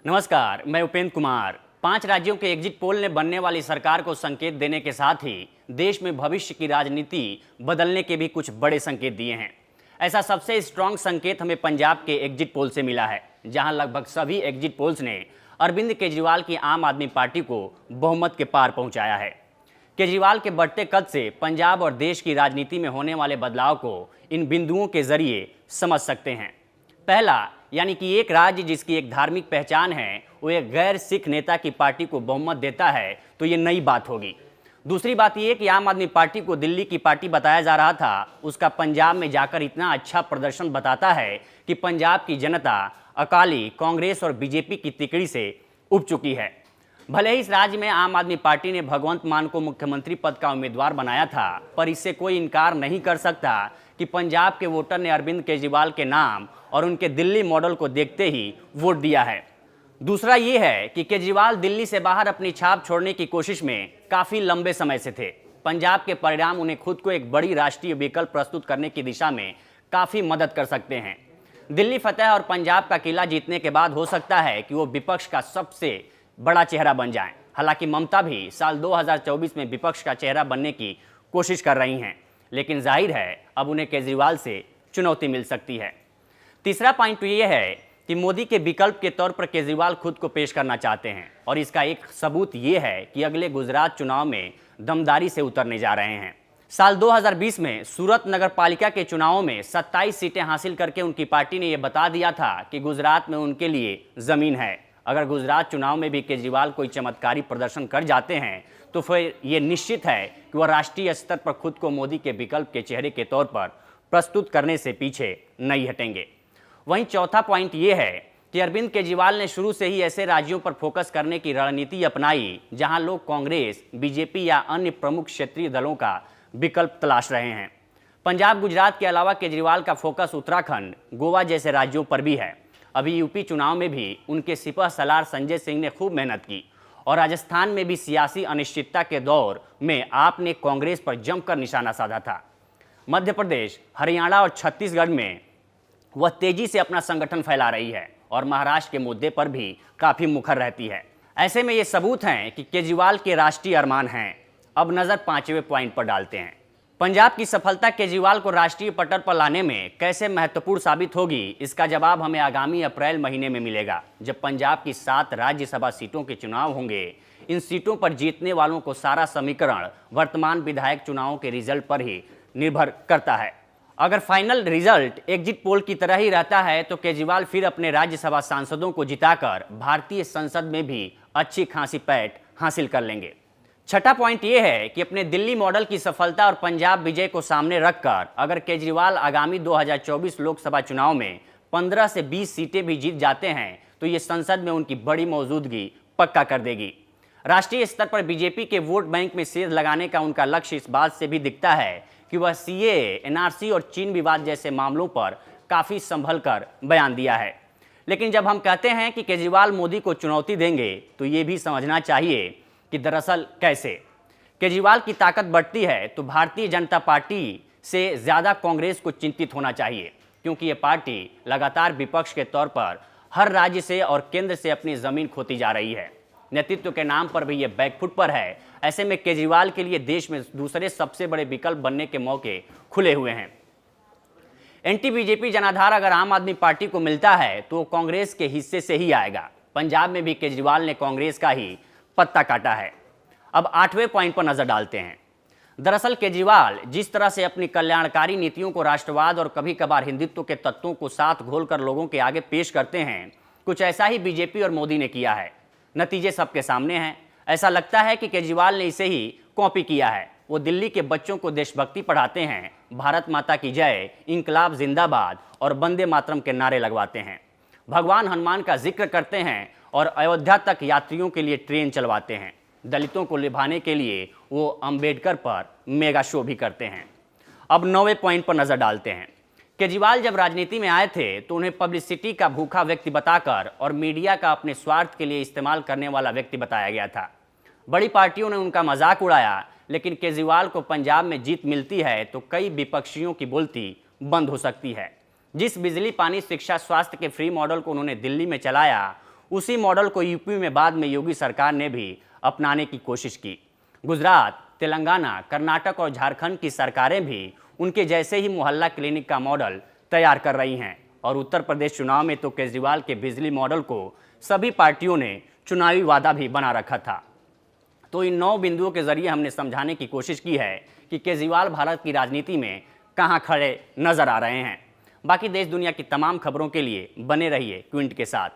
नमस्कार, मैं उपेंद्र कुमार। 5 राज्यों के एग्जिट पोल ने बनने वाली सरकार को संकेत देने के साथ ही देश में भविष्य की राजनीति बदलने के भी कुछ बड़े संकेत दिए हैं। ऐसा सबसे स्ट्रांग संकेत हमें पंजाब के एग्जिट पोल से मिला है, जहां लगभग सभी एग्जिट पोल्स ने अरविंद केजरीवाल की आम आदमी पार्टी को बहुमत के पार पहुंचाया है। केजरीवाल के बढ़ते कद से पंजाब और देश की राजनीति में होने वाले बदलाव को इन बिंदुओं के जरिए समझ सकते हैं। पहला, यानी कि एक राज्य जिसकी एक धार्मिक पहचान है वो एक गैर सिख नेता की पार्टी को बहुमत देता है तो ये नई बात होगी। दूसरी बात ये कि आम आदमी पार्टी को दिल्ली की पार्टी बताया जा रहा था, उसका पंजाब में जाकर इतना अच्छा प्रदर्शन बताता है कि पंजाब की जनता अकाली, कांग्रेस और बीजेपी की तिकड़ी से उब चुकी है। भले ही इस राज्य में आम आदमी पार्टी ने भगवंत मान को मुख्यमंत्री पद का उम्मीदवार बनाया था, पर इससे कोई इनकार नहीं कर सकता कि पंजाब के वोटर ने अरविंद केजरीवाल के नाम और उनके दिल्ली मॉडल को देखते ही वोट दिया है। दूसरा ये है कि केजरीवाल दिल्ली से बाहर अपनी छाप छोड़ने की कोशिश में काफ़ी लंबे समय से थे। पंजाब के परिणाम उन्हें खुद को एक बड़ी राष्ट्रीय विकल्प प्रस्तुत करने की दिशा में काफ़ी मदद कर सकते हैं। दिल्ली फतेह और पंजाब का किला जीतने के बाद हो सकता है कि वो विपक्ष का सबसे बड़ा चेहरा बन जाएं। हालांकि ममता भी साल 2024 में विपक्ष का चेहरा बनने की कोशिश कर रही हैं, लेकिन जाहिर है अब उन्हें केजरीवाल से चुनौती मिल सकती है। तीसरा पॉइंट ये है कि मोदी के विकल्प के तौर पर केजरीवाल खुद को पेश करना चाहते हैं, और इसका एक सबूत ये है कि अगले गुजरात चुनाव में दमदारी से उतरने जा रहे हैं। साल 2020 में सूरत नगर पालिका के चुनावों में 27 सीटें हासिल करके उनकी पार्टी ने यह बता दिया था कि गुजरात में उनके लिए जमीन है। अगर गुजरात चुनाव में भी केजरीवाल कोई चमत्कारी प्रदर्शन कर जाते हैं तो फिर ये निश्चित है कि वह राष्ट्रीय स्तर पर खुद को मोदी के विकल्प के चेहरे के तौर पर प्रस्तुत करने से पीछे नहीं हटेंगे। वहीं चौथा पॉइंट ये है कि अरविंद केजरीवाल ने शुरू से ही ऐसे राज्यों पर फोकस करने की रणनीति अपनाई जहां लोग कांग्रेस, बीजेपी या अन्य प्रमुख क्षेत्रीय दलों का विकल्प तलाश रहे हैं। पंजाब, गुजरात के अलावा केजरीवाल का फोकस उत्तराखंड, गोवा जैसे राज्यों पर भी है। अभी यूपी चुनाव में भी उनके सिपह सलार संजय सिंह ने खूब मेहनत की, और राजस्थान में भी सियासी अनिश्चितता के दौर में आपने कांग्रेस पर जमकर निशाना साधा था। मध्य प्रदेश, हरियाणा और छत्तीसगढ़ में वह तेजी से अपना संगठन फैला रही है और महाराष्ट्र के मुद्दे पर भी काफ़ी मुखर रहती है। ऐसे में ये सबूत हैं कि केजरीवाल के राष्ट्रीय अरमान हैं। अब नज़र 5वें पॉइंट पर डालते हैं। पंजाब की सफलता केजरीवाल को राष्ट्रीय पटल पर लाने में कैसे महत्वपूर्ण साबित होगी, इसका जवाब हमें आगामी अप्रैल महीने में मिलेगा, जब पंजाब की 7 राज्यसभा सीटों के चुनाव होंगे। इन सीटों पर जीतने वालों को सारा समीकरण वर्तमान विधायक चुनावों के रिजल्ट पर ही निर्भर करता है। अगर फाइनल रिजल्ट एग्जिट पोल की तरह ही रहता है तो केजरीवाल फिर अपने राज्यसभा सांसदों को जिताकर भारतीय संसद में भी अच्छी खासी पैठ हासिल कर लेंगे। छठा पॉइंट ये है कि अपने दिल्ली मॉडल की सफलता और पंजाब विजय को सामने रखकर अगर केजरीवाल आगामी 2024 लोकसभा चुनाव में 15 से 20 सीटें भी जीत जाते हैं तो ये संसद में उनकी बड़ी मौजूदगी पक्का कर देगी। राष्ट्रीय स्तर पर बीजेपी के वोट बैंक में सेध लगाने का उनका लक्ष्य इस बात से भी दिखता है कि वह सीएए, एनआरसी और चीन विवाद जैसे मामलों पर काफ़ी संभल कर बयान दिया है। लेकिन जब हम कहते हैं कि केजरीवाल मोदी को चुनौती देंगे तो ये भी समझना चाहिए कि दरअसल कैसे। केजरीवाल की ताकत बढ़ती है तो भारतीय जनता पार्टी से ज़्यादा कांग्रेस को चिंतित होना चाहिए, क्योंकि ये पार्टी लगातार विपक्ष के तौर पर हर राज्य से और केंद्र से अपनी ज़मीन खोती जा रही है। नेतृत्व के नाम पर भी ये बैकफुट पर है। ऐसे में केजरीवाल के लिए देश में दूसरे सबसे बड़े विकल्प बनने के मौके खुले हुए हैं। एंटी बीजेपी जनाधार अगर आम आदमी पार्टी को मिलता है तो कांग्रेस के हिस्से से ही आएगा। पंजाब में भी केजरीवाल ने कांग्रेस का ही पत्ता काटा है। अब 8वें पॉइंट पर नजर डालते हैं। दरअसल केजरीवाल जिस तरह से अपनी कल्याणकारी नीतियों को राष्ट्रवाद और कभी कभार हिंदुत्व के तत्वों को साथ घोलकर लोगों के आगे पेश करते हैं, कुछ ऐसा ही बीजेपी और मोदी ने किया है। नतीजे सबके सामने हैं। ऐसा लगता है कि केजरीवाल ने इसे ही कॉपी किया है। वो दिल्ली के बच्चों को देशभक्ति पढ़ाते हैं, भारत माता की जय, इंकलाब जिंदाबाद और वंदे मातरम के नारे लगवाते हैं। भगवान हनुमान का जिक्र करते हैं और अयोध्या तक यात्रियों के लिए ट्रेन चलवाते हैं। दलितों को लिभाने के लिए वो अंबेडकर पर मेगा शो भी करते हैं। अब 9वें पॉइंट पर नजर डालते हैं। केजरीवाल जब राजनीति में आए थे तो उन्हें पब्लिसिटी का भूखा व्यक्ति बताकर और मीडिया का अपने स्वार्थ के लिए इस्तेमाल करने वाला व्यक्ति बताया गया था। बड़ी पार्टियों ने उनका मजाक उड़ाया, लेकिन केजरीवाल को पंजाब में जीत मिलती है तो कई विपक्षियों की बोलती बंद हो सकती है। जिस बिजली, पानी, शिक्षा, स्वास्थ्य के फ्री मॉडल को उन्होंने दिल्ली में चलाया उसी मॉडल को यूपी में बाद में योगी सरकार ने भी अपनाने की कोशिश की। गुजरात, तेलंगाना, कर्नाटक और झारखंड की सरकारें भी उनके जैसे ही मोहल्ला क्लिनिक का मॉडल तैयार कर रही हैं और उत्तर प्रदेश चुनाव में तो केजरीवाल के बिजली मॉडल को सभी पार्टियों ने चुनावी वादा भी बना रखा था। तो इन 9 बिंदुओं के जरिए हमने समझाने की कोशिश की है कि केजरीवाल भारत की राजनीति में कहां खड़े नजर आ रहे हैं। बाकी देश दुनिया की तमाम खबरों के लिए बने रहिए क्विंट के साथ।